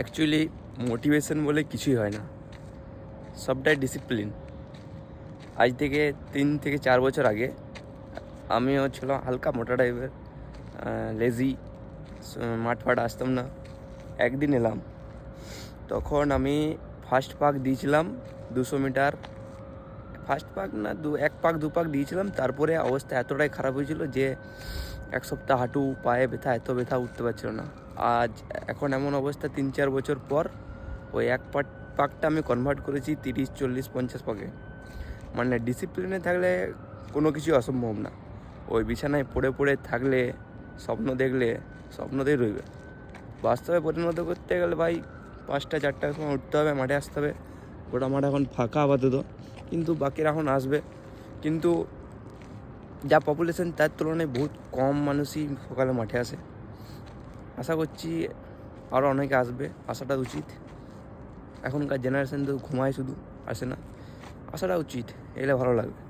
Actually motivation বলে কিছুই হয় না, সবটাই ডিসিপ্লিন। আজ থেকে 3 থেকে 4 বছর আগে আমিও ছিল হালকা মোটা টাইপের, লেজি, মাঠ ফাট আসতাম না। একদিন এলাম, তখন আমি ফার্স্ট পাক দিয়েছিলাম 200 মিটার। ফার্স্ট পাক না, 1 পাক 2 পাক দিয়েছিলাম। তারপরে অবস্থা এতটাই খারাপ হয়েছিল যে 1 সপ্তাহ হাঁটু পায়ে ব্যথা, এত ব্যথা, উঠতে পারছিল না। আজ এখন এমন অবস্থা 3-4 বছর পর ওই পাকটা আমি কনভার্ট করেছি 30, 40, 50 পাকে। মানে ডিসিপ্লিনে থাকলে কোনো কিছু অসম্ভব না। ওই বিছানায় পড়ে পড়ে থাকলে, স্বপ্ন দেখলে স্বপ্নতেই রইবে। বাস্তবে পরিণত করতে গেলে ভাই 5টা 4টার সময় উঠতে হবে, মাঠে আসতে হবে। ওটা মাঠ এখন ফাঁকা আপাতত, কিন্তু বাকিরা এখন আসবে। কিন্তু যা পপুলেশন তার তুলনায় বহুত কম মানুষই সকালে মাঠে আসে। আশা করছি আরও অনেকে আসবে, আসাটা উচিত। এখনকার জেনারেশন তো ঘুমায় শুধু, আসে না। আসাটা উচিত, এলে ভালো লাগবে।